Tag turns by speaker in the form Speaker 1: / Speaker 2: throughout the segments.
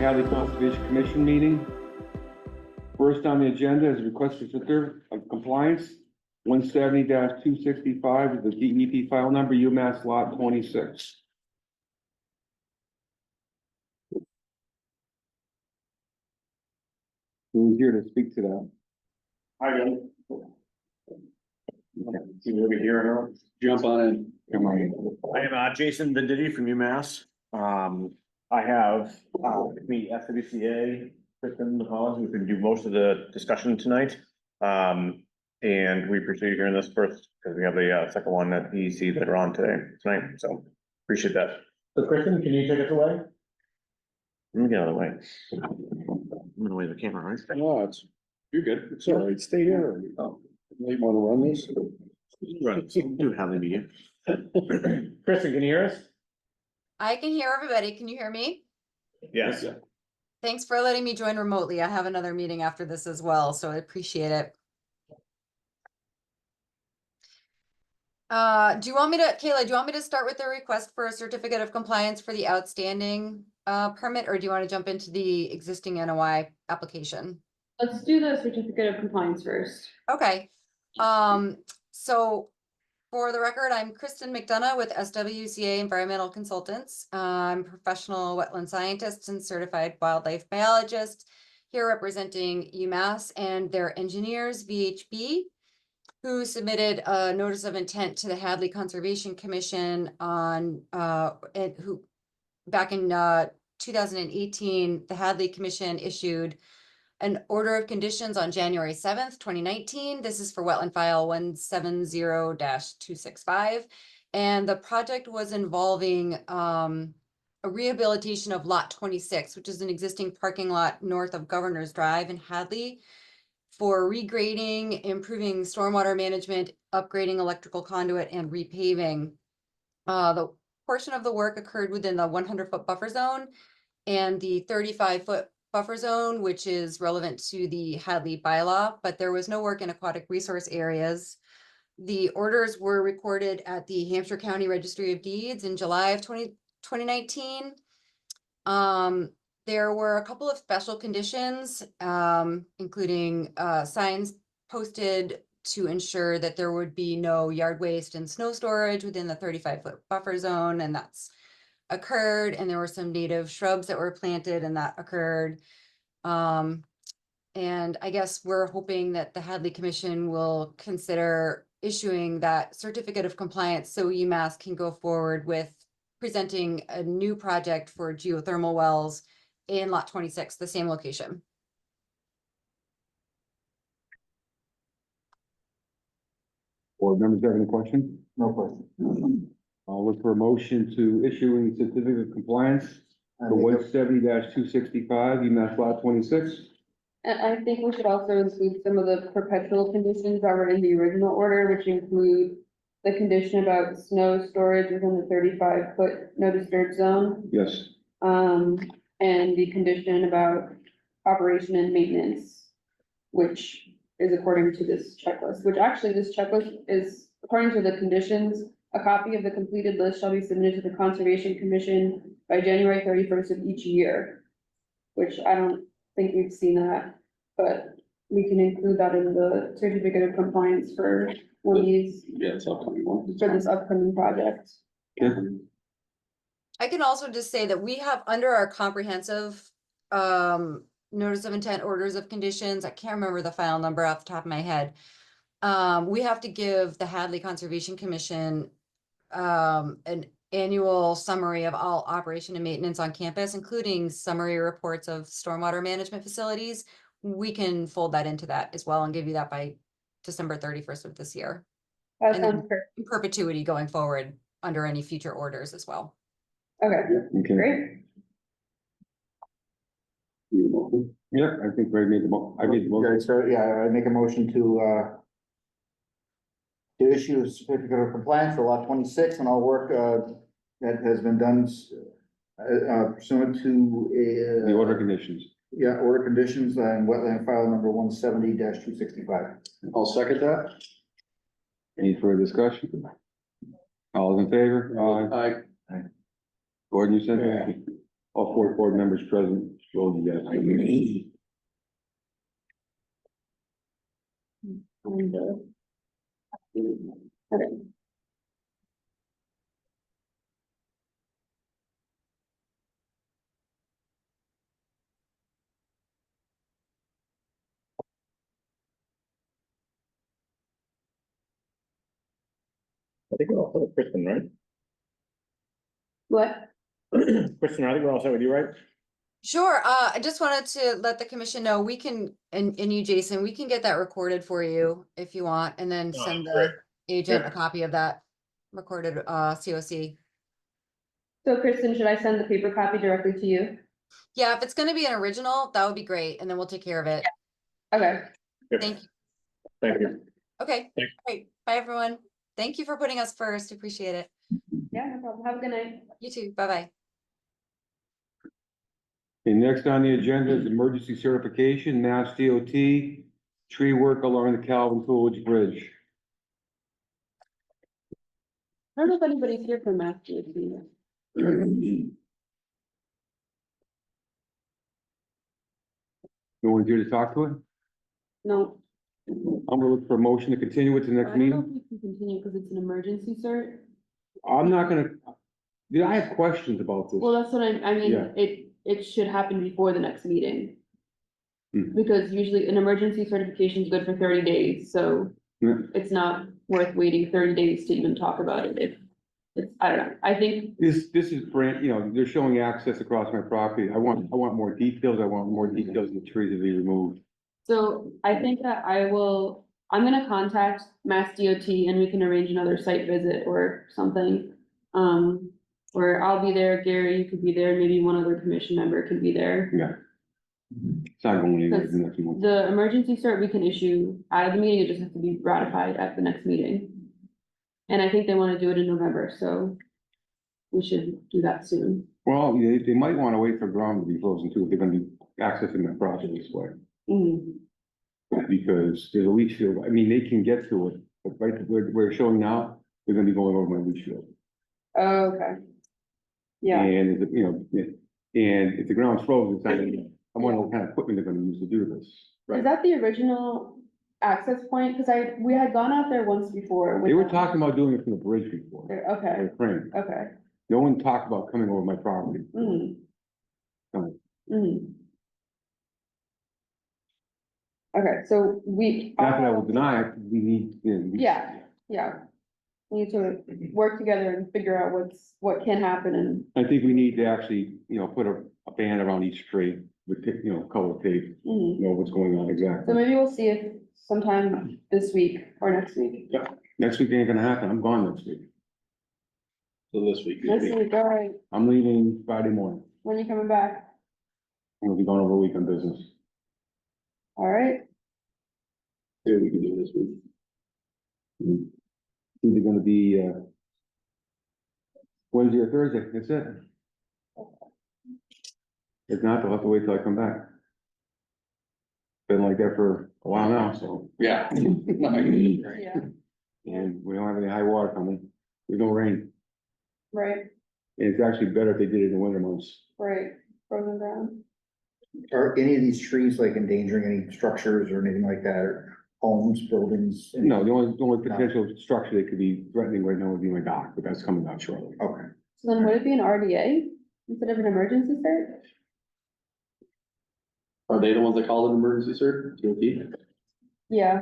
Speaker 1: Hadley Conservation Commission meeting. First on the agenda is request for certificate of compliance, 170-265 is the DEP file number, UMass Lot 26. Who's here to speak to that?
Speaker 2: Hi, Bill. See me over here now.
Speaker 3: Jump on in.
Speaker 1: Come on.
Speaker 2: I am Jason Venditti from UMass. I have me SWCA, Kristen McCollum, who can do most of the discussion tonight. And we appreciate you hearing this first because we have the second one at EEC that are on tonight. So appreciate that. So Kristen, can you take us away? Let me get out of the way. I'm gonna wave the camera, right?
Speaker 3: No, you're good. It's all right. Stay here. Oh, you want to run this?
Speaker 2: Right, so do have the meeting. Kristen, can you hear us?
Speaker 4: I can hear everybody. Can you hear me?
Speaker 2: Yes.
Speaker 4: Thanks for letting me join remotely. I have another meeting after this as well, so I appreciate it. Do you want me to, Kayla, do you want me to start with the request for a certificate of compliance for the outstanding permit, or do you want to jump into the existing NOI application?
Speaker 5: Let's do the certificate of compliance first.
Speaker 4: Okay, so for the record, I'm Kristen McDonough with SWCA Environmental Consultants. I'm a professional wetland scientist and certified wildlife biologist here representing UMass and their engineers, VHB, who submitted a notice of intent to the Hadley Conservation Commission on, back in 2018, the Hadley Commission issued an order of conditions on January 7th, 2019. This is for wetland file 170-265. And the project was involving a rehabilitation of lot 26, which is an existing parking lot north of Governor's Drive in Hadley, for regrading, improving stormwater management, upgrading electrical conduit, and repaving. The portion of the work occurred within the 100-foot buffer zone and the 35-foot buffer zone, which is relevant to the Hadley bylaw, but there was no work in aquatic resource areas. The orders were recorded at the Hampshire County Registry of Deeds in July of 2019. There were a couple of special conditions, including signs posted to ensure that there would be no yard waste and snow storage within the 35-foot buffer zone, and that's occurred. And there were some native shrubs that were planted, and that occurred. And I guess we're hoping that the Hadley Commission will consider issuing that certificate of compliance so UMass can go forward with presenting a new project for geothermal wells in lot 26, the same location.
Speaker 1: Board members have any questions?
Speaker 3: No question.
Speaker 1: I'll look for a motion to issue a certificate of compliance for 170-265, UMass Lot 26.
Speaker 5: And I think we should also include some of the perpetual conditions that were in the original order, which include the condition about snow storage within the 35-foot no disturb zone.
Speaker 1: Yes.
Speaker 5: And the condition about operation and maintenance, which is according to this checklist, which actually this checklist is according to the conditions. A copy of the completed list shall be submitted to the Conservation Commission by January 31st of each year, which I don't think we've seen that, but we can include that in the certificate of compliance for one of these,
Speaker 3: Yeah, it's upcoming one.
Speaker 5: for this upcoming project.
Speaker 4: I can also just say that we have under our comprehensive notice of intent, orders of conditions, I can't remember the file number off the top of my head. We have to give the Hadley Conservation Commission an annual summary of all operation and maintenance on campus, including summary reports of stormwater management facilities. We can fold that into that as well and give you that by December 31st of this year.
Speaker 5: That
Speaker 4: And then
Speaker 5: sounds perfect.
Speaker 4: in perpetuity going forward under any future orders as well.
Speaker 5: Okay,
Speaker 1: Okay.
Speaker 5: great.
Speaker 1: Yeah, I think Ray made the I made the motion.
Speaker 6: Okay, so yeah, I make a motion to issue a certificate of compliance for lot 26 and all work that has been done pursuant to
Speaker 1: The order conditions.
Speaker 6: yeah, order conditions and wetland file number 170-265.
Speaker 3: I'll second that.
Speaker 1: Any further discussion? All in favor? Aye.
Speaker 3: Aye.
Speaker 1: Gordon, you said? All four board members present. Well, yes.
Speaker 5: And, okay.
Speaker 2: I think we're all set with Kristen, right?
Speaker 5: What?
Speaker 2: Kristen, I think we're all set with you, right?
Speaker 4: Sure, I just wanted to let the commission know, we can, and you, Jason, we can get that recorded for you if you want, and then
Speaker 2: Oh,
Speaker 4: send
Speaker 2: great.
Speaker 4: the agent
Speaker 2: Yeah.
Speaker 4: a copy of that recorded, COC.
Speaker 5: So Kristen, should I send the paper copy directly to you?
Speaker 4: Yeah, if it's gonna be an original, that would be great, and then we'll take care of it.
Speaker 5: Okay,
Speaker 2: Good.
Speaker 4: Thank you.
Speaker 2: Thank you.
Speaker 4: Okay,
Speaker 2: Thanks.
Speaker 4: great. Bye, everyone. Thank you for putting us first. Appreciate it.
Speaker 5: yeah, no problem. Have a good night.
Speaker 4: You too. Bye-bye.
Speaker 1: And next on the agenda is emergency certification, Mass DOT, tree work along the Calvin Coolidge Bridge.
Speaker 5: I don't know if anybody's here from Mass DOT.
Speaker 1: No one's here to talk to it?
Speaker 5: No.
Speaker 1: I'm gonna look for a motion to continue it to the
Speaker 5: I
Speaker 1: next
Speaker 5: don't know
Speaker 1: meeting.
Speaker 5: if we can continue because it's an emergency cert.
Speaker 1: I'm not gonna, yeah, I have questions about this.
Speaker 5: Well, that's what I mean,
Speaker 1: Yeah.
Speaker 5: it should happen before the next meeting.
Speaker 1: Hmm.
Speaker 5: Because usually an emergency certification is good for 30 days, so
Speaker 1: Yeah.
Speaker 5: it's not worth waiting 30 days to even talk about it. If it's, I don't know, I think,
Speaker 1: This is brand, you know, they're showing access across my property. I want more details. I want more details of the trees to be removed.
Speaker 5: so I think that I'm gonna contact Mass DOT and we can arrange another site visit or something. Or I'll be there, Gary, you could be there, maybe one other commission member could be there.
Speaker 1: Yeah. It's not going anywhere the next month.
Speaker 5: The emergency cert we can issue out of the meeting, it just has to be ratified at the next meeting. And I think they wanna do it in November, so we should do that soon.
Speaker 1: Well, they might wanna wait for ground to be frozen too, if they're gonna be accessing my property this way.
Speaker 5: Mhm.
Speaker 1: Because there's a leach field, I mean, they can get to it, but right where it's showing now, they're gonna be going over my leach field.
Speaker 5: Oh, okay. Yeah,
Speaker 1: And, you know, and if the ground's frozen, it's not gonna, I wonder what kind of equipment they're gonna use to do this.
Speaker 5: is that the original access point? Cause we had gone out there once before. with
Speaker 1: They were
Speaker 5: them.
Speaker 1: talking about doing it from the bridge before,
Speaker 5: Okay,
Speaker 1: or crane.
Speaker 5: okay.
Speaker 1: No one talked about coming over my property.
Speaker 5: Mhm.
Speaker 1: Right.
Speaker 5: Mhm. Okay, so
Speaker 1: Not that I would deny it, we need, you know,
Speaker 5: Yeah. Yeah. We need to work together and figure out what can happen and,
Speaker 1: I think we need to actually, you know, put a band around each tree with, you know, color tape,
Speaker 5: mhm.
Speaker 1: know what's going on
Speaker 5: So
Speaker 1: exactly.
Speaker 5: maybe we'll see if sometime this week or next week.
Speaker 1: Next week ain't gonna happen, I'm gone next week.
Speaker 3: So this week.
Speaker 5: Next week, all right.
Speaker 1: I'm leaving Friday morning,
Speaker 5: When you coming back?
Speaker 1: I'm gonna be gone over a week on business.
Speaker 5: All right.
Speaker 3: Yeah, we can do this week.
Speaker 1: Either gonna be, Wednesday or Thursday, that's it. If not, they'll have to wait till I come back. Been like that for a while now, so,
Speaker 3: Yeah. No, I get it.
Speaker 5: Yeah,
Speaker 1: and we don't have any high water coming, there's no rain.
Speaker 5: right,
Speaker 1: And it's actually better if they did it in the winter months.
Speaker 5: right. Frozen ground.
Speaker 6: Are any of these trees like endangering any structures or anything like that, or homes, buildings?
Speaker 1: No, the only potential structure that could be threatening right now would be my dock, but that's coming out shortly.
Speaker 6: Okay.
Speaker 5: So then would it be an RDA instead of an emergency cert?
Speaker 3: Are they the ones that call it emergency, sir? DOT?
Speaker 5: Yeah,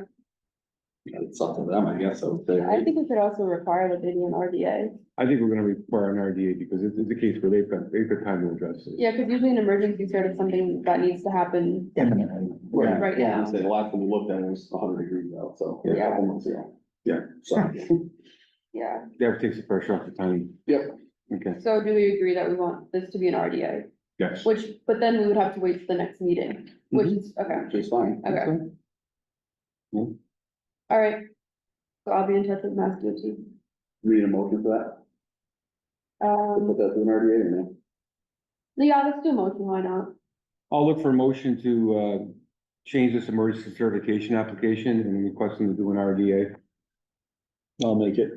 Speaker 3: It's up to them, I guess, I would say.
Speaker 5: I think we could also require that they do an RDA.
Speaker 1: I think we're gonna require an RDA because it's a case where they've got time to address it.
Speaker 5: Yeah, because usually an emergency cert is something that needs to happen
Speaker 6: Imminently.
Speaker 5: right
Speaker 3: Yeah,
Speaker 5: now.
Speaker 3: I'd say the last one we looked at was 100 degrees out, so.
Speaker 5: Yeah.
Speaker 3: A couple months ago.
Speaker 1: Yeah.
Speaker 3: So,
Speaker 5: Yeah,
Speaker 1: That takes the pressure off the time.
Speaker 3: yep,
Speaker 1: Okay,
Speaker 5: so do we agree that we want this to be an RDA?
Speaker 1: yes.
Speaker 5: But then we would have to wait for the next meeting, which is, okay,
Speaker 3: which is fine.
Speaker 5: okay. All right. So I'll be in touch with Mass DOT.
Speaker 3: Read a motion for that? Put that to an RDA or no?
Speaker 5: Yeah, let's do a motion, why not?
Speaker 1: I'll look for a motion to, change this emergency certification application and request them to do an RDA.
Speaker 3: I'll make it.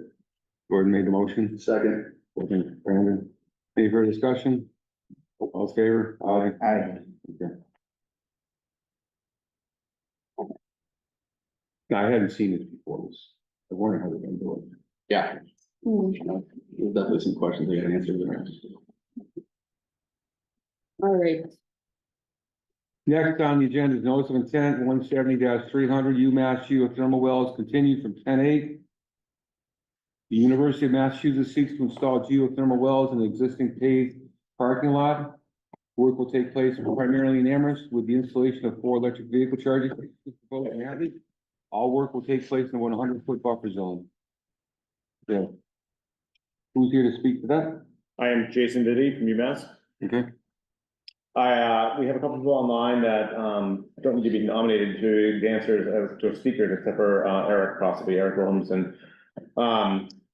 Speaker 1: Gordon made the motion.
Speaker 3: Second.
Speaker 1: Brandon, any further discussion? All in favor? Aye.
Speaker 6: Aye.
Speaker 1: Okay. No, I hadn't seen this before, this, I wonder how they're gonna do it.
Speaker 3: Yeah,
Speaker 5: Hmm.
Speaker 3: there's definitely some questions they gotta answer there.
Speaker 5: All right,
Speaker 1: Next on the agenda is notice of intent, 170-300 UMass geothermal wells continued from 10/8. The University of Massachusetts seeks to install geothermal wells in the existing paved parking lot. Work will take place primarily in Amherst with the installation of 4 electric vehicle charging stations proposed in Hadley. All work will take place in a 100-foot buffer zone. Yeah. Who's here to speak to that?
Speaker 2: I am Jason Diddy from UMass.
Speaker 1: Okay.
Speaker 2: We have a couple people online that, don't need to be nominated to the answers as to speakers, except for, Eric, possibly Eric Williamson.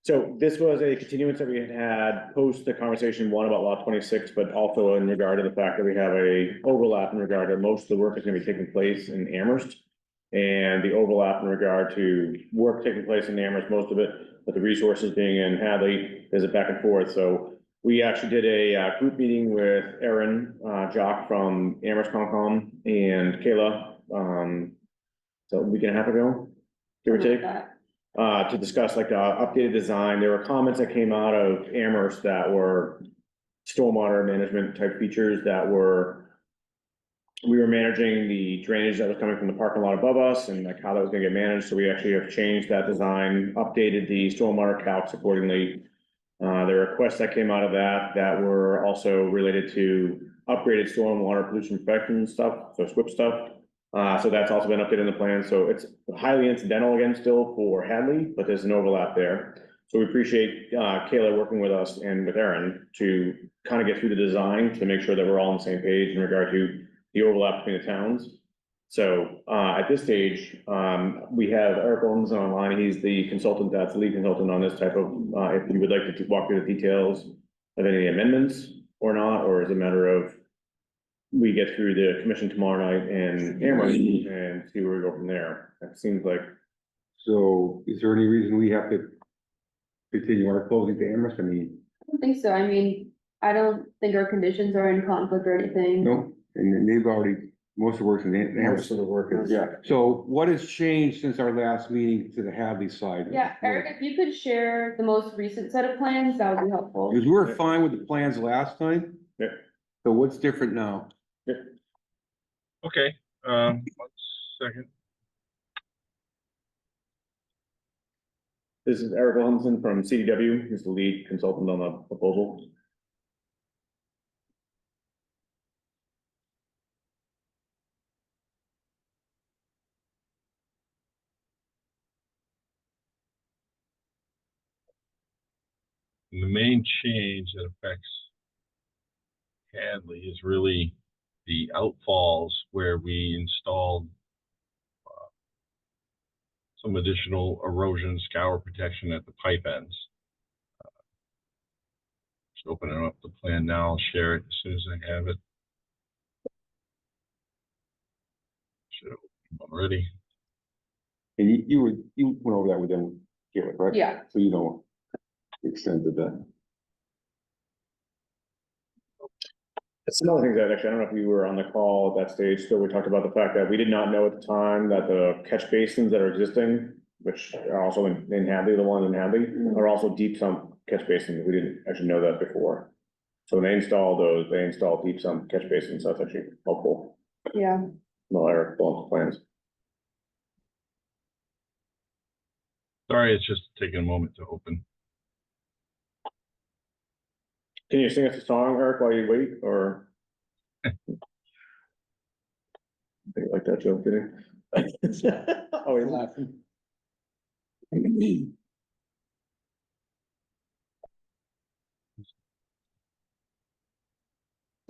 Speaker 2: So this was a continuance that we had post the conversation, one about lot 26, but also in regard to the fact that we have a overlap in regard to most of the work is gonna be taking place in Amherst. And the overlap in regard to work taking place in Amherst, most of it, but the resources being in Hadley, there's a back and forth. So we actually did a group meeting with Erin Jock from Amherst Concom and Kayla, so a week and a half ago, give or take, to discuss like the updated design. There were comments that came out of Amherst that were stormwater management type features that we were managing the drainage that was coming from the parking lot above us and like how that was gonna get managed. So we actually have changed that design, updated the stormwater calcs accordingly. There were requests that came out of that were also related to upgraded stormwater pollution prevention stuff, so SWIP stuff. So that's also been updated in the plan. So it's highly incidental again still for Hadley, but there's an overlap there. So we appreciate Kayla working with us and with Erin to kind of get through the design to make sure that we're all on the same page in regard to the overlap between the towns. So at this stage, we have Eric Williamson online. He's the consultant, that's the lead consultant on this type of, if you would like to walk through the details of any amendments or not, or is it a matter of we get through the commission tomorrow night and Amherst and see where we go from there. It seems like,
Speaker 1: So is there any reason we have to continue our closing to Amherst? I mean,
Speaker 5: I don't think so. I mean, I don't think our conditions are in conflict or anything.
Speaker 1: no, and they've already, most of the work's in Amherst.
Speaker 6: Most of the work is.
Speaker 1: Yeah, so what has changed since our last meeting to the Hadley side?
Speaker 5: Yeah, Eric, if you could share the most recent set of plans, that would be helpful.
Speaker 1: Because we were fine with the plans last time.
Speaker 2: Yeah.
Speaker 1: So what's different now?
Speaker 7: Okay, 1 second.
Speaker 2: this is Eric Williamson from CDW. He's the lead consultant on the proposal.
Speaker 7: The main change that affects Hadley is really the outfalls where we installed some additional erosion scour protection at the pipe ends. Just opening up the plan now, I'll share it as soon as I have it. Should have opened already.
Speaker 1: And you went over that with them, Garrett, right?
Speaker 5: Yeah.
Speaker 1: So you know the extent of that.
Speaker 2: It's another thing that actually, I don't know if you were on the call at that stage, still, we talked about the fact that we did not know at the time that the catch basins that are existing, which are also in Hadley, the one in Hadley, are also deep sump catch basins. We didn't actually know that before. So when they installed those, they installed deep sump catch basins, so that's actually helpful.
Speaker 5: Yeah.
Speaker 2: No, Eric, plans.
Speaker 7: Sorry, it's just taking a moment to open.
Speaker 2: Can you sing us a song, Eric, while you wait, or? I think I like that joke, didn't you? Oh, he's laughing.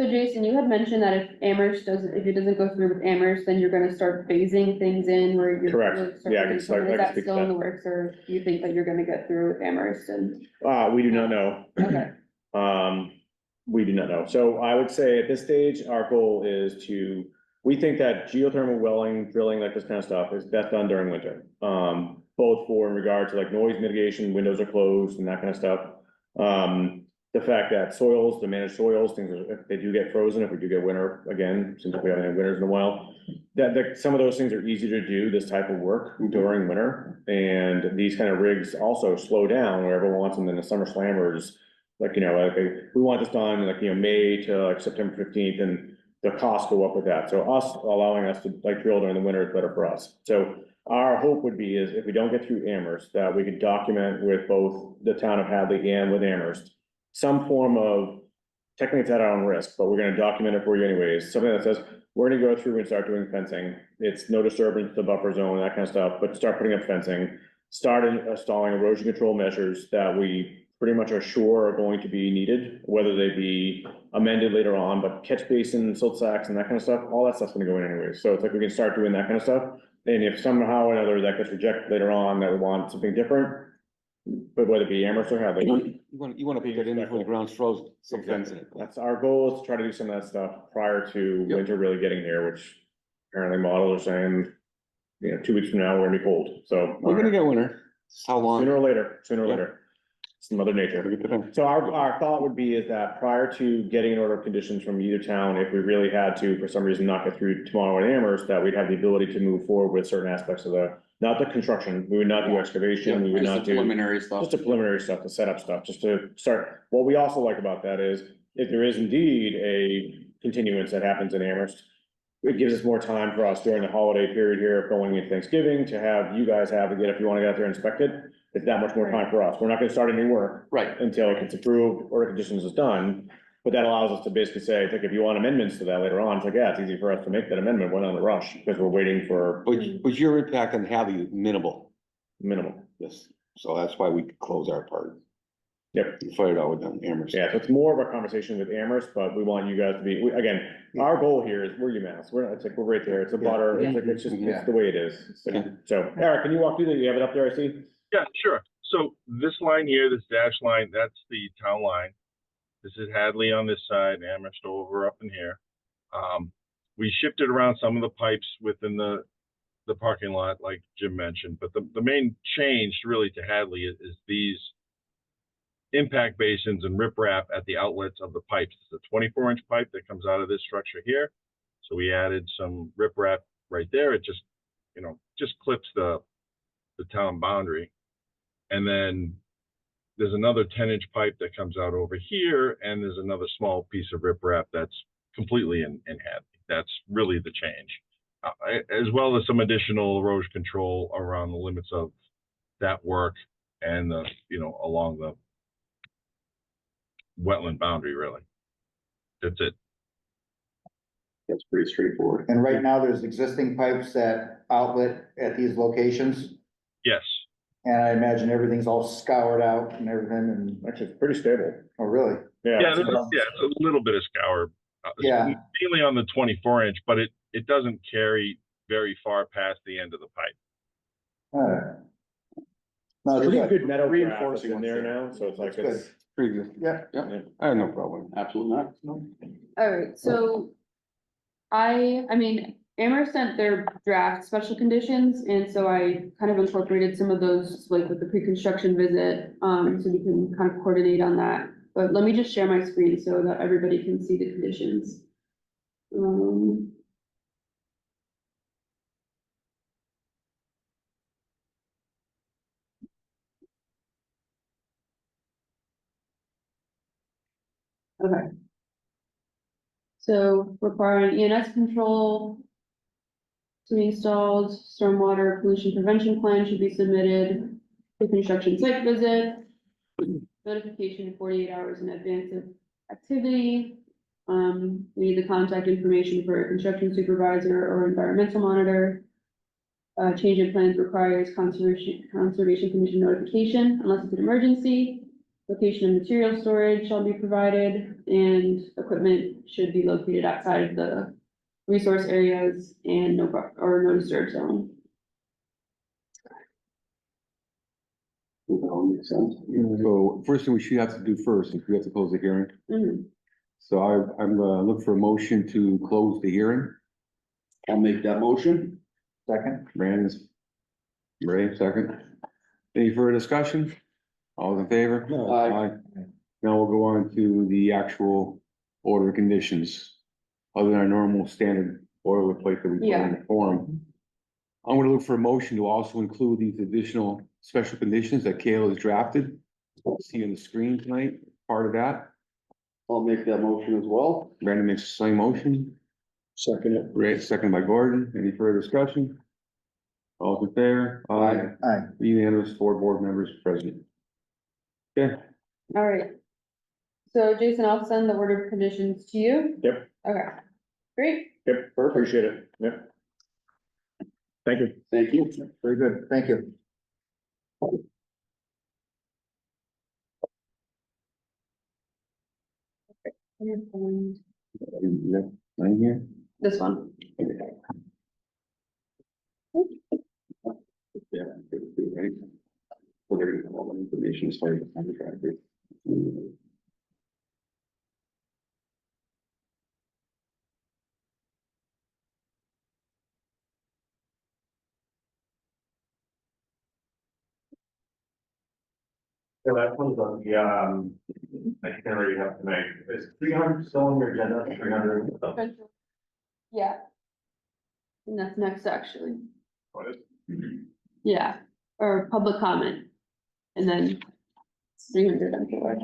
Speaker 5: So Jason, you had mentioned that if it doesn't go through with Amherst, then you're gonna start phasing things in where you're.
Speaker 2: Correct.
Speaker 5: you're starting
Speaker 2: Yeah, I can
Speaker 5: to-
Speaker 2: start- I
Speaker 5: Is
Speaker 2: can
Speaker 5: that
Speaker 2: speak to
Speaker 5: still in
Speaker 2: that.
Speaker 5: the works, or do you think that you're gonna get through with Amherst and?
Speaker 2: We do not know.
Speaker 5: Okay.
Speaker 2: We do not know. So I would say at this stage, our goal is we think that geothermal welling, drilling, like this kind of stuff is best done during winter. Both for in regard to like noise mitigation, windows are closed and that kind of stuff. the fact that soils, the managed soils, things, if they do get frozen, if we do get winter again, since we haven't had winters in a while, that some of those things are easy to do, this type of work during winter. And these kind of rigs also slow down where everyone wants them in the summer slammers. Like, like, we want this done like, May to like September 15th, and the costs go up with that. So allowing us to like drill during the winter is better for us. So our hope would be is if we don't get through Amherst, that we could document with both the town of Hadley and with Amherst, some form of, technically it's at our own risk, but we're gonna document it for you anyways, something that says, we're gonna go through and start doing fencing. It's no disturbance to buffer zone, that kind of stuff, but start putting up fencing, start installing erosion control measures that we pretty much are sure are going to be needed, whether they be amended later on, but catch basin, silt sacks and that kind of stuff, all that stuff's gonna go in anyway. So it's like we can start doing that kind of stuff. And if somehow or another that gets rejected later on, that we want something different, but whether it be Amherst or Hadley,
Speaker 1: You wanna put that in before the ground's frozen, some fencing.
Speaker 2: that's our goal, is to try to do some of that stuff prior to
Speaker 1: Yep.
Speaker 2: winter really getting here, which apparently models are saying, 2 weeks from now, we're gonna be cold, so.
Speaker 1: We're gonna get winter. How long?
Speaker 2: Sooner or later,
Speaker 1: Yeah.
Speaker 2: it's Mother Nature.
Speaker 1: Gotta get to them.
Speaker 2: So our thought would be is that prior to getting an order of conditions from either town, if we really had to, for some reason, not get through tomorrow in Amherst, that we'd have the ability to move forward with certain aspects of not the construction, we would not do excavation, we would not do.
Speaker 3: Preliminary stuff.
Speaker 2: Just the preliminary stuff, the setup stuff, just to start. What we also like about that is, if there is indeed a continuance that happens in Amherst, it gives us more time for us during the holiday period here, going into Thanksgiving, to have you guys have, again, if you wanna get out there and inspect it, it's that much more time for us. We're not gonna start any work
Speaker 3: Right.
Speaker 2: until it's approved or conditions is done. But that allows us to basically say, like, if you want amendments to that later on, it's like, yeah, it's easy for us to make that amendment, we're not in a rush, because we're waiting for
Speaker 1: But your impact on Hadley is minimal,
Speaker 2: minimal.
Speaker 1: yes, so that's why we close our part.
Speaker 2: Yep.
Speaker 1: We fired out with them, Amherst.
Speaker 2: Yeah, so it's more of a conversation with Amherst, but we want you guys to be, again, our goal here is, we're UMass, it's like, we're right there, it's a butter, it's like, it's just, it's the way it is. It's like- So, Eric, can you walk through that, you have it up there, I see?
Speaker 7: Yeah, sure. So this line here, this dash line, that's the town line. This is Hadley on this side, Amherst over up in here. We shifted around some of the pipes within the parking lot, like Jim mentioned, but the main change really to Hadley is these impact basins and riprap at the outlets of the pipes. It's a 24-inch pipe that comes out of this structure here. So we added some riprap right there. It just, just clips the town boundary. And then there's another 10-inch pipe that comes out over here, and there's another small piece of riprap that's completely in Hadley. That's really the change, as well as some additional erosion control around the limits of that work and along the wetland boundary, really. That's it.
Speaker 3: That's pretty straightforward.
Speaker 6: And right now, there's existing pipes that outlet at these locations,
Speaker 7: Yes.
Speaker 6: and I imagine everything's all scoured out and everything, and,
Speaker 2: Actually, it's pretty stable.
Speaker 6: oh, really?
Speaker 7: Yeah,
Speaker 2: Yeah.
Speaker 7: it's a little bit of scour.
Speaker 6: Yeah.
Speaker 7: Mainly on the 24-inch, but it doesn't carry very far past the end of the pipe.
Speaker 6: Alright. No, it's
Speaker 2: Pretty
Speaker 6: good.
Speaker 2: good meadow grass
Speaker 3: Reinforcing
Speaker 2: in there
Speaker 3: what's
Speaker 2: now, so it's like,
Speaker 6: That's
Speaker 2: it's,
Speaker 1: Pretty good.
Speaker 6: Yeah,
Speaker 1: I have no problem.
Speaker 3: Absolutely not. No.
Speaker 5: Alright, so I mean, Amherst sent their draft special conditions, and so I kind of incorporated some of those, like with the pre-construction visit, so we can kind of coordinate on that. But let me just share my screen so that everybody can see the conditions. Okay. So requiring ENS control to be installed, stormwater pollution prevention plan should be submitted, the construction site visit, notification 48 hours in advance of activity. We need the contact information for a construction supervisor or environmental monitor. Change in plans requires conservation commission notification unless it's an emergency. Location of material storage shall be provided, and equipment should be located outside of the resource areas and no disturb zone.
Speaker 3: That all makes sense.
Speaker 1: So first thing we should have to do first, is we have to close the hearing.
Speaker 5: Mhm.
Speaker 1: So I'm gonna look for a motion to close the hearing.
Speaker 3: I'll make that motion.
Speaker 6: second,
Speaker 1: Brandon's, Ray, second. Any further discussion? All in favor?
Speaker 3: Aye.
Speaker 1: Now we'll go on to the actual order of conditions. Other than our normal standard boilerplate that we put in the form. I'm gonna look for a motion to also include these additional special conditions that Kayla has drafted. See on the screen tonight, part of that.
Speaker 3: I'll make that motion as well.
Speaker 1: Brandon makes the same motion.
Speaker 3: Second it.
Speaker 1: Great, second by Gordon. Any further discussion? All in favor?
Speaker 6: Aye.
Speaker 1: Unanimous, 4 board members present. Okay,
Speaker 5: All right. So Jason, I'll send the order of conditions to you.
Speaker 2: Yep.
Speaker 5: Okay, great.
Speaker 2: Yep, appreciate it, yep. Thank you.
Speaker 3: Thank you.
Speaker 6: Very good, thank you.
Speaker 1: right here.
Speaker 5: This one.
Speaker 1: Yeah, right. Well, they're gonna have all the information as far as the contractor.
Speaker 2: So that one's on the, I can't really have to make, is 300 still on your agenda, 300?
Speaker 5: Yeah. And that's next, actually.
Speaker 2: What is?
Speaker 5: Yeah, or public comment. And then 300, I'm sure.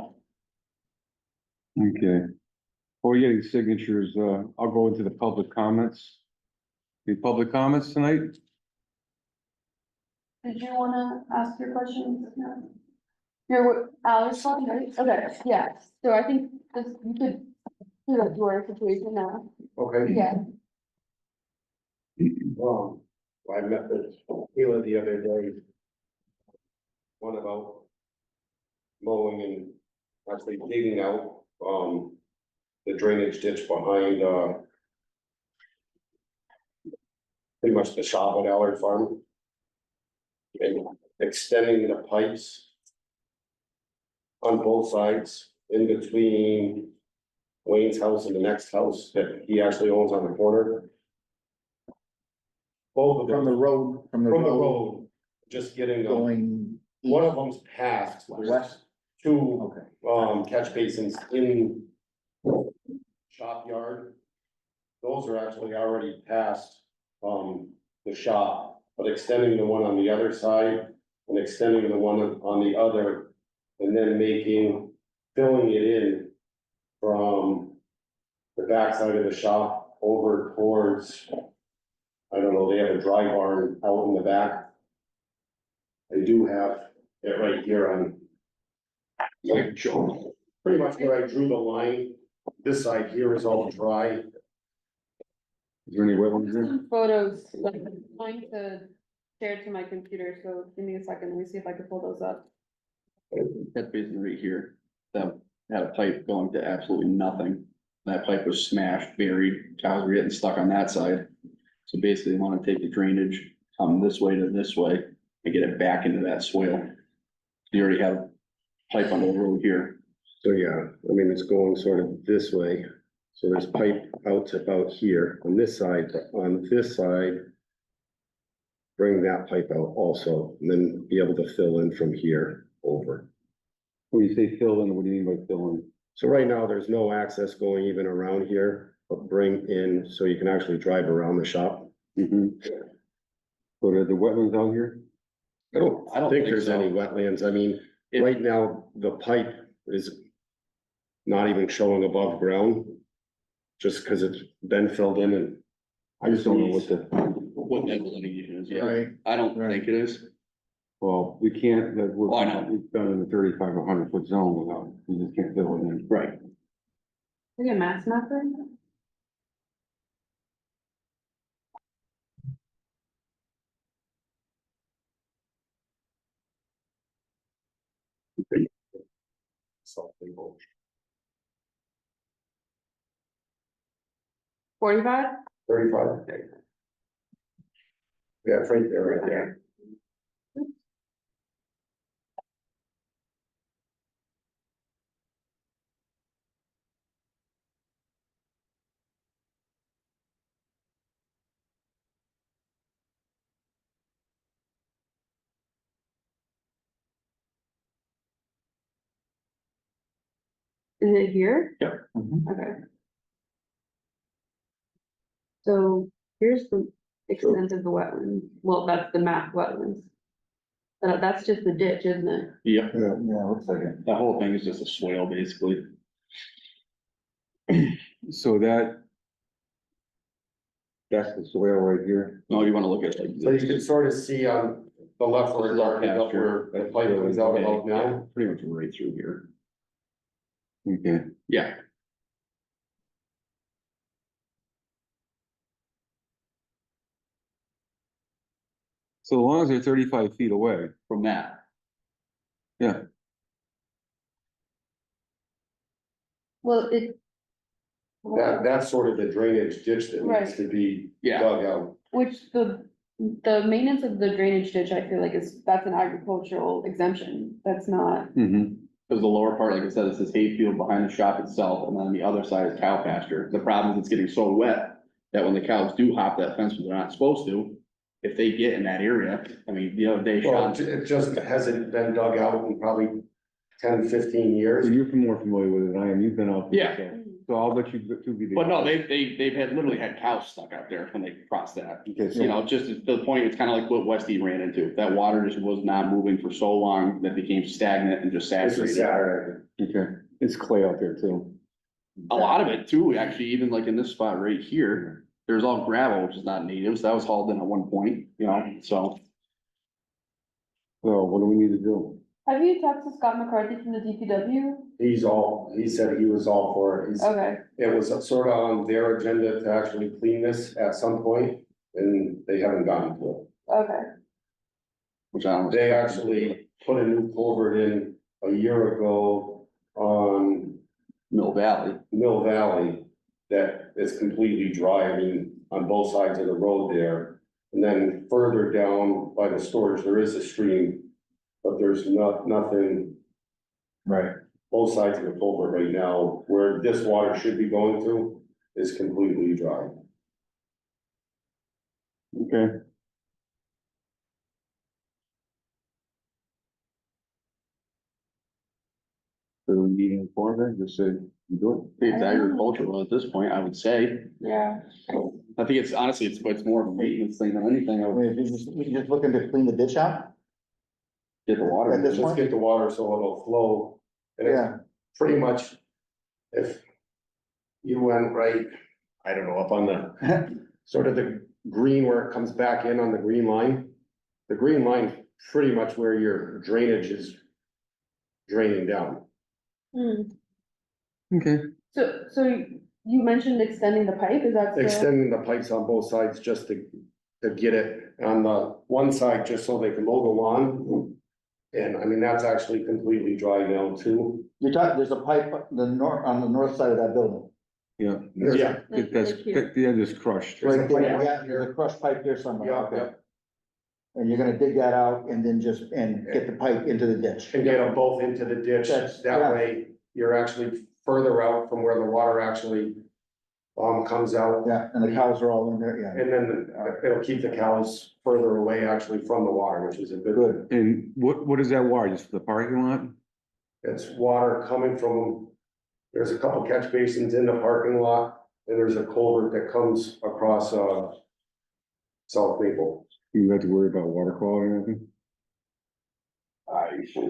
Speaker 1: Okay. Before we get any signatures, I'll go into the public comments. Any public comments tonight?
Speaker 5: Did you wanna ask your questions? No. Here, what, Alex, right? Okay, yeah, so I think this, you could do that your situation now.
Speaker 3: Okay.
Speaker 5: Yeah.
Speaker 3: I met with Kayla the other day. One about mowing and actually digging out, the drainage ditch behind, pretty much the shop at Allard Farm. And extending the pipes on both sides, in between Wayne's house and the next house that he actually owns on the corner. Both of
Speaker 6: From the
Speaker 3: them,
Speaker 6: road, from the
Speaker 3: from the
Speaker 6: road
Speaker 3: road, just getting them.
Speaker 6: going
Speaker 3: One of them's past, there's
Speaker 6: west.
Speaker 3: two,
Speaker 6: Okay.
Speaker 3: catch basins in shop yard. Those are actually already past, the shop, but extending the one on the other side and extending the one on the other. And then filling it in from the backside of the shop over towards, I don't know, they have a dry barn out in the back. They do have it right here on. Like, pretty much where I drew the line, this side here is all dry.
Speaker 1: Is there any wetlands there?
Speaker 5: Some photos, like, I'm trying to share it to my computer, so give me a second, let me see if I can pull those up.
Speaker 8: That basin right here, that had a pipe going to absolutely nothing. That pipe was smashed, buried, cows were getting stuck on that side. So basically, they wanna take the drainage, come this way to this way, and get it back into that swale. You already have pipe on the road here.
Speaker 3: So, yeah, I mean, it's going sort of this way. So there's pipe out to about here on this side, but on this side. Bring that pipe out also, and then be able to fill in from here over.
Speaker 1: When you say fill in, what do you mean by fill in?
Speaker 3: So right now, there's no access going even around here, but bring in so you can actually drive around the shop.
Speaker 1: Mm-hmm. So are the wetlands out here?
Speaker 3: I don't
Speaker 8: I don't
Speaker 3: think
Speaker 8: think
Speaker 3: there's
Speaker 8: so.
Speaker 3: any wetlands. I mean,
Speaker 8: If-
Speaker 3: right now, the pipe is not even showing above ground. Just because it's been filled in and
Speaker 1: I just don't know what the,
Speaker 8: What that delineation is, yeah.
Speaker 6: Right.
Speaker 8: I don't
Speaker 6: Right.
Speaker 8: think it is.
Speaker 1: well, we can't, that we're,
Speaker 8: Oh, I know.
Speaker 1: we've done in the 35 or 100 foot zone without, we just can't fill it in.
Speaker 8: Right.
Speaker 5: Is it a mass mapper?
Speaker 3: something.
Speaker 5: 45?
Speaker 3: 35. Yeah, it's right there, right there.
Speaker 5: Is it here?
Speaker 6: Mhm.
Speaker 5: Okay. So here's the extent of the wetland. Well, that's the map wetlands. That's just the ditch, isn't it?
Speaker 8: Yep,
Speaker 6: Yeah, looks like it.
Speaker 8: that whole thing is just a swale, basically.
Speaker 1: So that's the soil right here.
Speaker 8: No, you wanna look at it like
Speaker 3: So you
Speaker 8: this.
Speaker 3: can sort of see on the left where it's already up where the pipe comes out about
Speaker 8: Yeah,
Speaker 3: now.
Speaker 8: pretty much right through here.
Speaker 1: Okay,
Speaker 8: Yeah,
Speaker 1: so as long as they're 35 feet away,
Speaker 8: from that.
Speaker 1: yeah,
Speaker 5: Well,
Speaker 3: That's sort of the drainage ditch that needs to be
Speaker 8: Yeah,
Speaker 3: dug out.
Speaker 5: which the maintenance of the drainage ditch, I feel like that's an agricultural exemption. That's not,
Speaker 1: mm-hmm,
Speaker 8: because the lower part, like I said, is this hayfield behind the shop itself, and then the other side is cow pasture. The problem is it's getting so wet that when the cows do hop that fence when they're not supposed to, if they get in that area, I mean, the other day,
Speaker 3: Well,
Speaker 8: Sean,
Speaker 3: it just hasn't been dug out in probably 10, 15 years.
Speaker 1: so you're more familiar with it than I am, you've been out there.
Speaker 8: Yeah.
Speaker 1: So I'll let you two be the.
Speaker 8: but no, they've had, literally had cows stuck out there when they crossed that.
Speaker 1: Okay, so
Speaker 8: You know, just to the point, it's kind of like what Westie ran into. That water just was not moving for so long that it became stagnant and just
Speaker 3: This is
Speaker 8: saturated.
Speaker 3: Saturday.
Speaker 1: okay, it's clay out there too.
Speaker 8: A lot of it too, actually, even like in this spot right here, there's all gravel, which is not native, so that was hauled in at one point, you know, so.
Speaker 1: So what do we need to do?
Speaker 5: have you talked to Scott McCarthy from the DPW?
Speaker 3: He said he was all for it.
Speaker 5: Okay,
Speaker 3: It was sort of on their agenda to actually clean this at some point, and they haven't gotten to
Speaker 5: okay.
Speaker 8: Which I don't.
Speaker 3: it. They actually put a new culvert in a year ago on
Speaker 8: Mill Valley.
Speaker 3: Mill Valley that is completely dry, I mean, on both sides of the road there. And then further down by the storage, there is a stream, but there's nothing,
Speaker 6: Right.
Speaker 3: both sides of the culvert right now, where this water should be going to is completely dry.
Speaker 1: Okay. So we need an informant, just say, you do
Speaker 8: It's agricultural at this point, I would say.
Speaker 5: Yeah,
Speaker 8: I think it's honestly, it's more of a maintenance thing than anything. I
Speaker 6: I
Speaker 8: would
Speaker 6: mean, if you're just looking to clean the ditch out?
Speaker 8: get the water.
Speaker 6: At this
Speaker 3: Just get the water so it'll flow. And it's
Speaker 6: Yeah,
Speaker 3: pretty much, if you went right, I don't know, up on the, sort of the green where it comes back in on the green line. The green line's pretty much where your drainage is draining down.
Speaker 5: hmm,
Speaker 1: Okay,
Speaker 5: so you mentioned extending the pipe, is that still?
Speaker 3: Extending the pipes on both sides just to get it on the one side, just so they can mow the lawn. And I mean, that's actually completely dry now too.
Speaker 6: you're talking, there's a pipe on the north side of that building.
Speaker 1: yeah.
Speaker 3: Yeah.
Speaker 5: Like-
Speaker 1: That's,
Speaker 5: like here.
Speaker 1: the end is crushed.
Speaker 3: There's a
Speaker 6: Right there,
Speaker 3: pipe
Speaker 6: yeah,
Speaker 3: right
Speaker 6: there's a crushed pipe there somewhere.
Speaker 3: Yeah,
Speaker 6: okay.
Speaker 3: yeah.
Speaker 6: And you're gonna dig that out and then just, and get the pipe into the ditch.
Speaker 3: And get them both into the ditch,
Speaker 6: That's-
Speaker 3: that
Speaker 6: yeah.
Speaker 3: way you're actually further out from where the water actually comes out.
Speaker 6: Yeah, and the cows are all in there, yeah.
Speaker 3: And then it'll keep the cows further away actually from the water, which is a good.
Speaker 6: Good.
Speaker 1: And what is that water, just the parking lot?
Speaker 3: It's water coming from, there's a couple catch basins in the parking lot, and there's a culvert that comes across, South Maple.
Speaker 1: You have to worry about water quality or anything?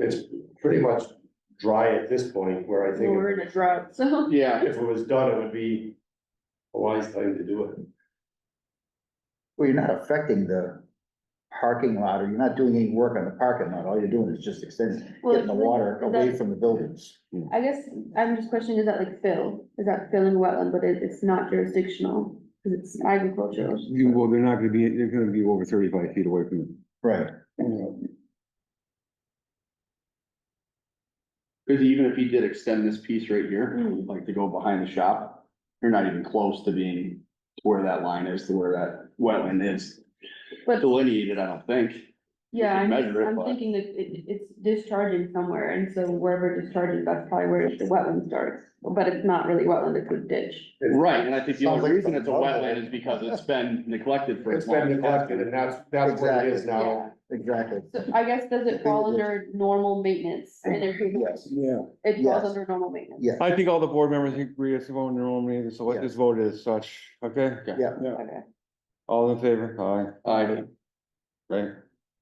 Speaker 3: It's pretty much dry at this point, where I think
Speaker 5: We're in a drought, so.
Speaker 8: Yeah,
Speaker 3: if it was done, it would be a wise time to do it.
Speaker 6: Well, you're not affecting the parking lot, or you're not doing any work on the parking lot, all you're doing is just extending,
Speaker 5: Well,
Speaker 6: getting the water
Speaker 5: is
Speaker 6: away
Speaker 5: that-
Speaker 6: from the buildings.
Speaker 5: I guess I'm just questioning, is that like fill? Is that filling wetland, but it's not jurisdictional, because it's agricultural?
Speaker 1: Well, they're gonna be over 35 feet away from it.
Speaker 6: Right.
Speaker 8: because even if he did extend this piece right here,
Speaker 5: Hmm.
Speaker 8: like to go behind the shop, you're not even close to being to where that line is, to where that wetland is
Speaker 5: But,
Speaker 8: delineated, I don't think.
Speaker 5: yeah,
Speaker 8: can measure it,
Speaker 5: I'm
Speaker 8: but-
Speaker 5: thinking that it's discharging somewhere, and so wherever it discharges, that's probably where the wetland starts. But it's not really wetland, it's a ditch.
Speaker 8: Right, and I think the
Speaker 6: Sounds
Speaker 8: only
Speaker 6: like
Speaker 8: reason it's a
Speaker 6: some-
Speaker 8: wetland is because it's been neglected for.
Speaker 3: It's
Speaker 8: as long
Speaker 3: been
Speaker 8: as
Speaker 3: neglected, and that's what it is
Speaker 6: Exactly.
Speaker 3: now.
Speaker 6: exactly.
Speaker 5: So I guess, does it fall under normal maintenance? And if it-
Speaker 6: Yes,
Speaker 3: Yeah.
Speaker 5: it falls
Speaker 6: Yes.
Speaker 5: under normal maintenance?
Speaker 6: yes,
Speaker 1: I think all the board members agree it's voting their own meeting, so let's
Speaker 6: Yeah.
Speaker 1: just vote as such, okay?
Speaker 6: yeah,
Speaker 5: Okay.
Speaker 1: All in favor? Aye.
Speaker 8: Aye.
Speaker 1: Right,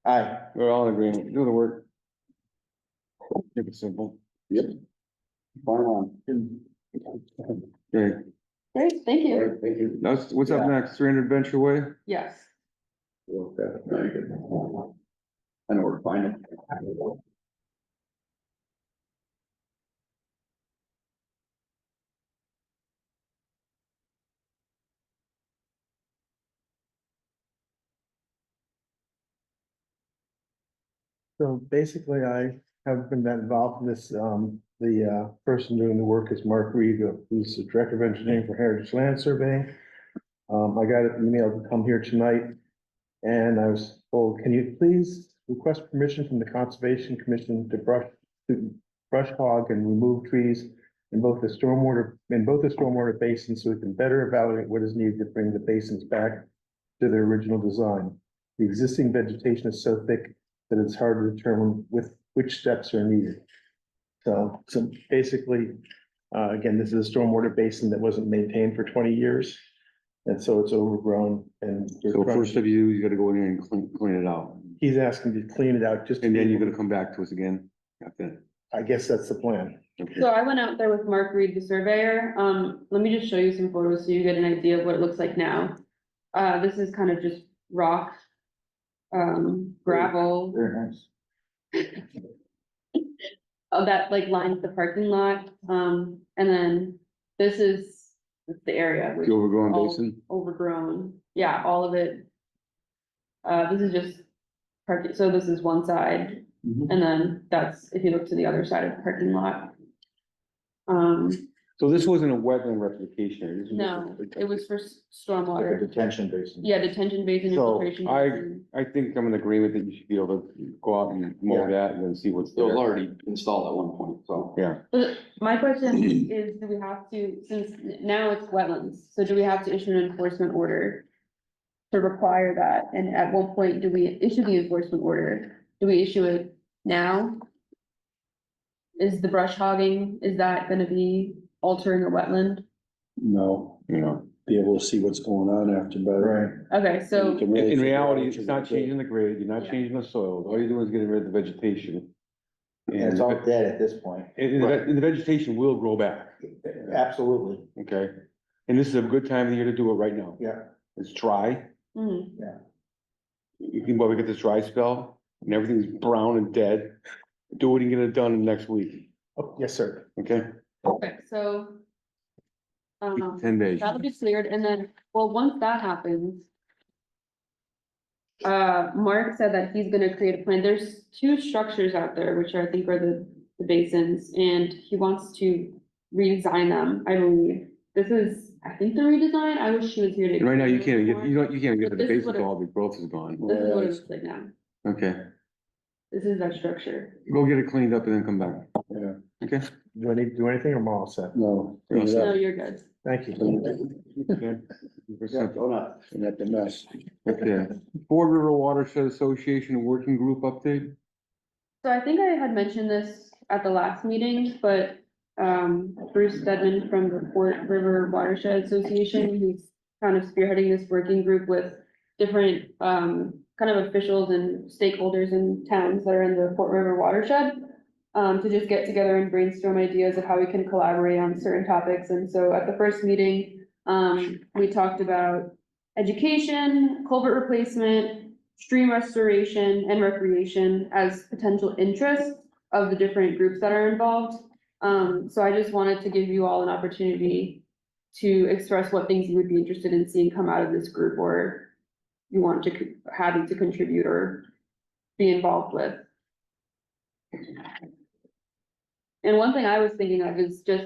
Speaker 6: aye.
Speaker 1: we're all in agreement, do the work. Keep it simple.
Speaker 8: Fine on.
Speaker 1: Okay,
Speaker 5: Great, thank you.
Speaker 3: Thank you.
Speaker 1: that's, what's up
Speaker 6: Yeah.
Speaker 1: next, 300 Venture Way?
Speaker 5: Yes.
Speaker 8: Very good. I know where to find it.
Speaker 9: So basically, I haven't been that involved in this. The person doing the work is Mark Reed, who's the Director of Engineering for Heritage Land Surveying. I got an email to come here tonight. And I was told, can you please request permission from the Conservation Commission to brush hog and remove trees in both the stormwater basins, so we can better evaluate what is needed to bring the basins back to their original design. The existing vegetation is so thick that it's hard to determine which steps are needed. So basically, again, this is a stormwater basin that wasn't maintained for 20 years. And so it's overgrown and.
Speaker 1: So first step you do, you gotta go in there and clean it out,
Speaker 9: He's asking to clean it out just. to
Speaker 1: and then
Speaker 9: be
Speaker 1: you're
Speaker 9: able-
Speaker 1: gonna come back to us again. Okay.
Speaker 9: I guess that's the plan.
Speaker 1: Okay.
Speaker 5: So I went out there with Mark Reed, the surveyor. Let me just show you some photos so you get an idea of what it looks like now. This is kind of just rock, gravel,
Speaker 6: Very nice.
Speaker 5: that like lines the parking lot. And then this is the area. which
Speaker 1: The overgrown
Speaker 5: all
Speaker 1: basin?
Speaker 5: Overgrown, yeah, all of it. This is just parking, so this is one side,
Speaker 1: Mhm.
Speaker 5: and then that's, if you look to the other side of the parking lot.
Speaker 1: So this wasn't a wetland replication, this was.
Speaker 5: No, it was for
Speaker 6: Like a
Speaker 5: stormwater,
Speaker 6: detention basin.
Speaker 5: yeah, detention basin
Speaker 1: So
Speaker 5: infiltration.
Speaker 1: I,
Speaker 5: basin.
Speaker 1: I think I'm in agreement that you should be able to go out and mow that and then see what's
Speaker 8: It was
Speaker 1: there.
Speaker 8: already installed at one point, so.
Speaker 1: Yeah,
Speaker 5: But my question is, do we have to, since now it's wetlands, so do we have to issue an enforcement order to require that? And at what point do we issue the enforcement order? Do we issue it now? Is the brush hogging, is that gonna be altering a wetland?
Speaker 3: No,
Speaker 1: you know,
Speaker 3: be able to see what's going on after,
Speaker 6: Right.
Speaker 5: Okay, so,
Speaker 1: in reality, it's not changing the grade, you're not
Speaker 5: Yeah.
Speaker 1: changing the soil, all you're doing is getting rid of the vegetation.
Speaker 6: And it's all dead at this point.
Speaker 1: And the vegetation will grow back,
Speaker 6: Absolutely,
Speaker 1: okay? And this is a good time of the year to do it right now.
Speaker 6: yeah.
Speaker 1: It's dry,
Speaker 5: mhm.
Speaker 1: you can probably get this dry spell, and everything's brown and dead. Do it and get it done next week,
Speaker 9: Oh, yes, sir.
Speaker 1: okay?
Speaker 5: Okay, so.
Speaker 1: 10 days.
Speaker 5: That'll be cleared, and then, well, once that happens. Mark said that he's gonna create a plan, there's two structures out there, which I think are the basins, and he wants to redesign them, I believe. This is, I think the redesign, I wish she was here to.
Speaker 1: And right now, you
Speaker 5: explain
Speaker 1: can't
Speaker 5: it
Speaker 1: get,
Speaker 5: more.
Speaker 1: you can't get to the
Speaker 5: This is
Speaker 1: base
Speaker 5: what
Speaker 1: of
Speaker 5: it-
Speaker 1: all the growth is gone.
Speaker 5: This is what it looks like now,
Speaker 1: Okay,
Speaker 5: this is that structure.
Speaker 1: go get it cleaned up and then come back.
Speaker 3: Yeah.
Speaker 1: Okay?
Speaker 9: Do I need to do anything or am I all set?
Speaker 3: No.
Speaker 5: No, you're good.
Speaker 9: Thank you.
Speaker 1: Okay.
Speaker 3: Yeah, go nuts. And that's a mess.
Speaker 1: Okay, Ford River Watershed Association Working Group update?
Speaker 5: So I think I had mentioned this at the last meeting, but Bruce Stedman from the Fort River Watershed Association, he's kind of spearheading this working group with different kind of officials and stakeholders in towns that are in the Fort River watershed. To just get together and brainstorm ideas of how we can collaborate on certain topics. And so at the first meeting, we talked about education, culvert replacement, stream restoration, and recreation as potential interests of the different groups that are involved. So I just wanted to give you all an opportunity to express what things you would be interested in seeing come out of this group, or you want to having to contribute or be involved with. And one thing I was thinking of is just,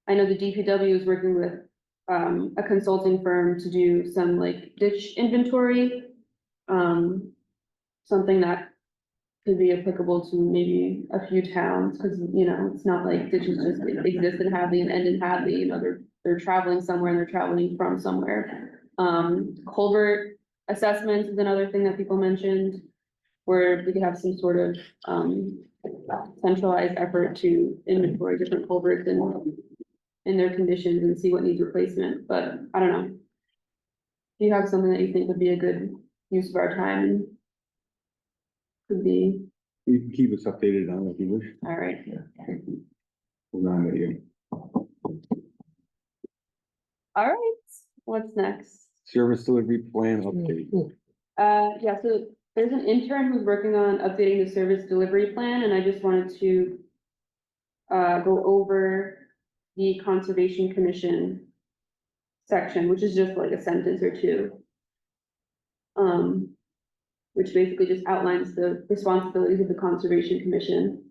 Speaker 5: I know the DPW is working with a consulting firm to do some like ditch inventory. Something that could be applicable to maybe a few towns, because, you know, it's not like ditches just exist in Hadley and end in Hadley, you know, they're traveling somewhere and they're traveling from somewhere. Culvert assessments is another thing that people mentioned. where we could have some sort of, centralized effort to inventory different culverts and their conditions and see what needs replacement, but I don't know. Do you have something that you think would be a good use of our time and could be,
Speaker 1: You can keep us updated on it if you wish.
Speaker 5: all right,
Speaker 1: Hold on to you.
Speaker 5: all right, what's next?
Speaker 1: Service delivery plan update.
Speaker 5: Yeah, so there's an intern who's working on updating the service delivery plan, and I just wanted to go over the Conservation Commission section, which is just like a sentence or two. Which basically just outlines the responsibilities of the Conservation Commission.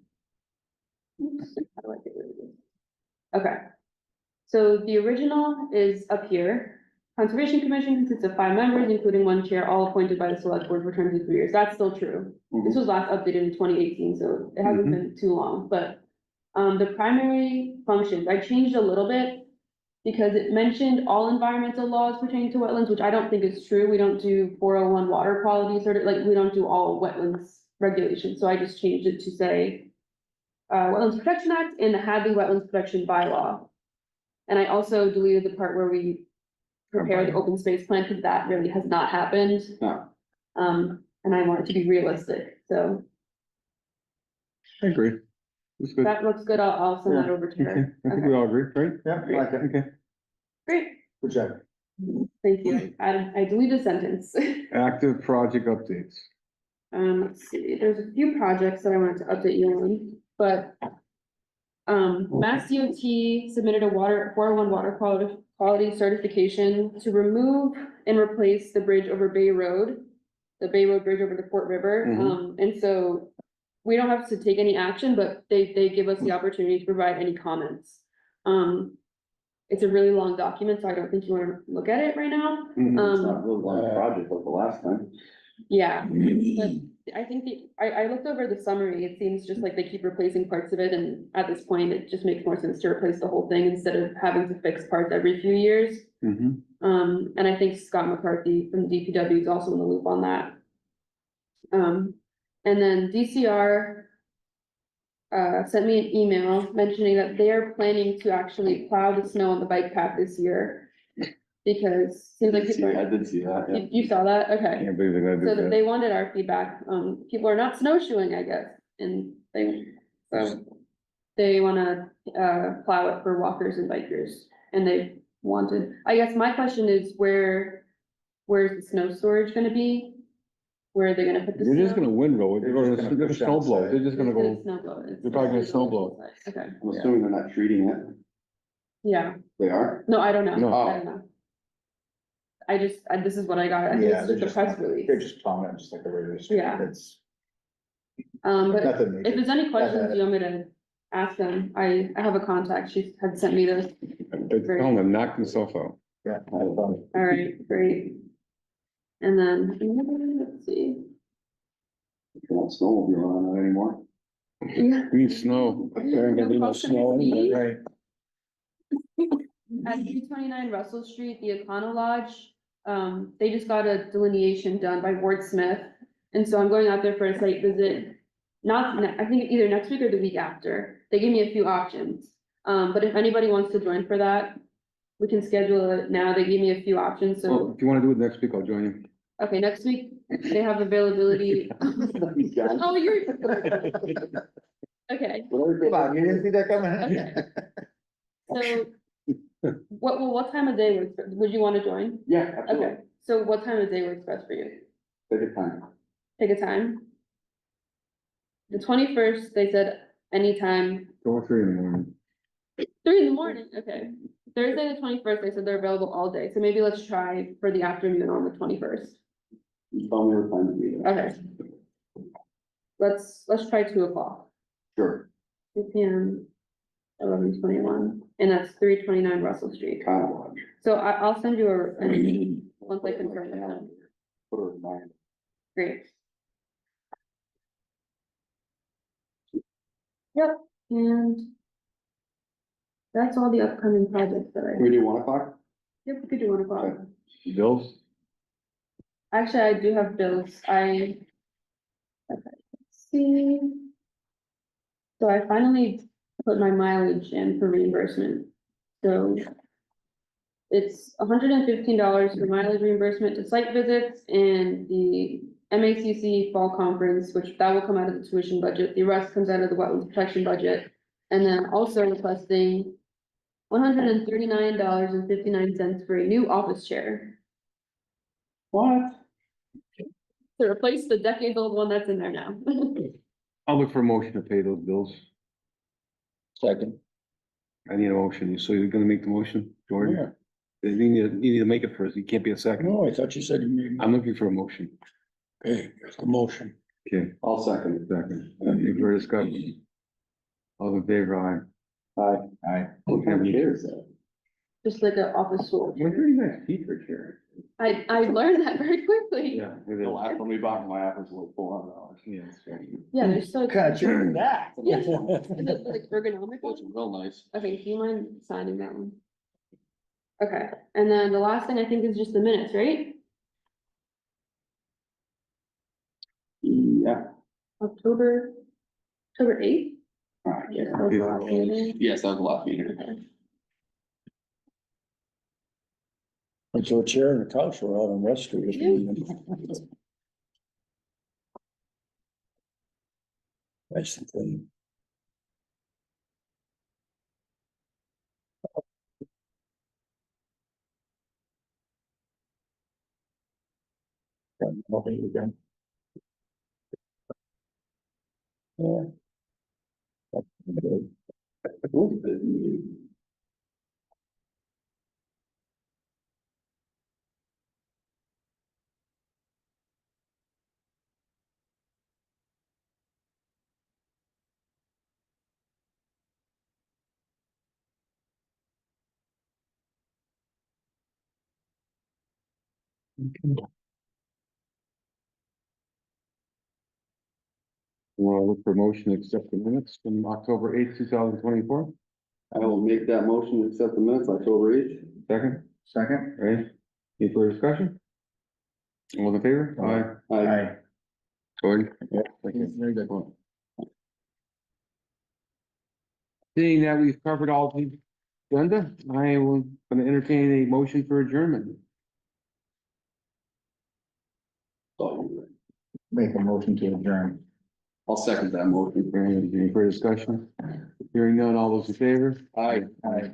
Speaker 5: Oops, how do I get rid of this? Okay. So the original is up here. Conservation Commission consists of 5 members, including 1 chair, all appointed by the select board for terms of 3 years. That's still true. This was last updated in 2018, so it hasn't been too long, but the primary functions, I changed a little bit because it mentioned all environmental laws pertaining to wetlands, which I don't think is true. We don't do 401 water quality sort of, like, we don't do all wetlands regulations, so I just changed it to say Wetlands Protection Act and the Hadley Wetlands Protection Bylaw. And I also deleted the part where we prepare the open space plan, because that really has not happened.
Speaker 8: No.
Speaker 5: And I want it to be realistic, so
Speaker 1: I agree. It's good.
Speaker 5: that looks good. I'll send that over to
Speaker 1: Okay,
Speaker 5: her.
Speaker 1: I think
Speaker 5: Okay,
Speaker 1: we all agree, right?
Speaker 6: Yeah, I like it.
Speaker 1: Okay.
Speaker 5: great,
Speaker 6: Good job.
Speaker 5: thank you. I deleted a sentence.
Speaker 1: Active project updates.
Speaker 5: Let's see, there's a few projects that I wanted to update you on, but Mass DOT submitted a 401 water quality certification to remove and replace the bridge over Bay Road, the Bay Road Bridge over the Fort River. And so we don't have to take any action, but they give us the opportunity to provide any comments. It's a really long document, so I don't think you want to look at it right now.
Speaker 8: It's not a really long project like the last time.
Speaker 5: Yeah, but I think I looked over the summary, it seems just like they keep replacing parts of it, and at this point, it just makes more sense to replace the whole thing instead of having to fix parts every few years. And I think Scott McCarthy from DPW is also in the loop on that. And then DCR sent me an email mentioning that they are planning to actually plow the snow on the bike path this year. Because it seems like people
Speaker 8: I
Speaker 5: are,
Speaker 8: did see that, yeah.
Speaker 5: you saw that, okay.
Speaker 1: Can't believe they're gonna
Speaker 5: So
Speaker 1: do
Speaker 5: that
Speaker 1: that.
Speaker 5: they wanted our feedback, people are not snowshoeing, I guess, and they wanna, plow it for walkers and bikers, and they wanted, I guess my question is where's the snow storage gonna be? Where are they gonna put the snow?
Speaker 1: They're just gonna windrow it. They're
Speaker 6: They're
Speaker 1: gonna,
Speaker 6: just gonna
Speaker 1: they're
Speaker 6: push
Speaker 1: snow blow.
Speaker 6: outside.
Speaker 1: They're just gonna go,
Speaker 5: Snow blow. It's-
Speaker 1: they're probably gonna snow blow.
Speaker 5: Okay,
Speaker 8: I'm assuming they're not treating it.
Speaker 5: yeah,
Speaker 8: They are?
Speaker 5: no, I don't know,
Speaker 1: No.
Speaker 5: I don't know. This is what I got, I think
Speaker 6: Yeah,
Speaker 5: it's
Speaker 6: they're
Speaker 5: just a press release.
Speaker 6: They're just plowing it just like a regular street.
Speaker 5: Yeah.
Speaker 6: It's
Speaker 5: But
Speaker 6: nothing
Speaker 5: if
Speaker 6: major.
Speaker 5: there's any questions
Speaker 6: Nothing.
Speaker 5: you want me to ask them, I have a contact, she had sent me this.
Speaker 1: it's telling them, knock themselves out.
Speaker 6: Yeah. I thought-
Speaker 5: All right, great. And then, let's see.
Speaker 8: You're not snowmobiling on that anymore.
Speaker 5: Yeah.
Speaker 1: We need snow. There ain't gonna be no snow anyway.
Speaker 6: Right.
Speaker 5: At 329 Russell Street, the Econo Lodge, they just got a delineation done by Ward Smith. And so I'm going out there for a site visit, I think either next week or the week after. They gave me a few options. But if anybody wants to join for that, we can schedule it now. They gave me a few options,
Speaker 1: Well,
Speaker 5: so,
Speaker 1: if you wanna do it next week, I'll join you.
Speaker 5: okay, next week, they have availability. Oh, you're, okay,
Speaker 6: Come on, you didn't see that coming?
Speaker 5: okay. So, what time of day would you want to join?
Speaker 8: Yeah, absolutely.
Speaker 5: Okay, so what time of day works best for you?
Speaker 8: Take your time.
Speaker 5: Pick a time. The 21st, they said anytime,
Speaker 1: Go at 3 in the morning.
Speaker 5: 3 in the morning, okay. Thursday, the 21st, they said they're available all day, so maybe let's try for the afternoon on the 21st.
Speaker 8: You tell me what time to be there.
Speaker 5: Okay. Let's try 2 o'clock,
Speaker 8: Sure,
Speaker 5: 2 p.m., 11:21, and that's 329 Russell Street.
Speaker 8: kind of watch.
Speaker 5: So I'll send you once I confirm with them.
Speaker 8: Put a reminder.
Speaker 5: Great. Yep, and that's all the upcoming projects that
Speaker 8: Can we do 1 o'clock?
Speaker 5: yep, we could do 1 o'clock.
Speaker 1: Bills?
Speaker 5: Actually, I do have bills. I see. So I finally put my mileage in for reimbursement, so. It's $115 for mileage reimbursement to site visits and the MACC fall conference, which that will come out of the tuition budget. The rest comes out of the wetlands protection budget. And then also requesting $139.59 for a new office chair.
Speaker 8: What?
Speaker 5: To replace the decade-old one that's in there now.
Speaker 1: I'll look for a motion to pay those bills.
Speaker 6: Second.
Speaker 1: I need a motion. So you're gonna make the motion, Jordan? You need to make it first. You can't be a second.
Speaker 6: No, I thought you said you made.
Speaker 1: I'm looking for a motion.
Speaker 6: Okay, there's the motion.
Speaker 1: Okay,
Speaker 8: I'll second it.
Speaker 1: second. Any further discussion? All in favor, aye.
Speaker 6: Aye.
Speaker 8: What kind of chair is that?
Speaker 5: Just like an office stool.
Speaker 1: You're a pretty nice teacher chair.
Speaker 5: I learned that very quickly.
Speaker 1: Yeah. it
Speaker 8: The
Speaker 1: is.
Speaker 8: last one we bought in my office was $400.
Speaker 1: Yeah, it's very good.
Speaker 5: Yeah, they're so.
Speaker 6: Kind of chair is that?
Speaker 5: Yeah. Is it like ergonomic
Speaker 8: It's
Speaker 5: one?
Speaker 8: real nice.
Speaker 5: Okay, do you mind signing that one? Okay, and then the last thing I think is just the minutes, right?
Speaker 8: Yeah.
Speaker 5: October 8th?
Speaker 8: Alright.
Speaker 5: Yes, that was the last meeting.
Speaker 8: Yes, that was a lot meeting.
Speaker 5: Okay.
Speaker 6: Put your chair and a couch or out on West Street. if you need them. Nice and clean. Okay, you done? Yeah.
Speaker 1: Well, look for motion to accept the minutes from October 8th, 2024.
Speaker 8: I will make that motion to accept the minutes October 8th.
Speaker 1: Second,
Speaker 6: Second?
Speaker 1: right? Any further discussion? All in favor? Aye.
Speaker 8: I
Speaker 1: Gordon?
Speaker 6: Yeah.
Speaker 1: Thank you.
Speaker 6: Very good.
Speaker 1: Seeing that we've covered all the agenda, I will gonna entertain a motion for adjournment.
Speaker 6: Make a motion to adjourn.
Speaker 8: I'll second that motion.
Speaker 1: Any further discussion? Hearing none, all those in favor?
Speaker 8: Aye.
Speaker 6: Aye.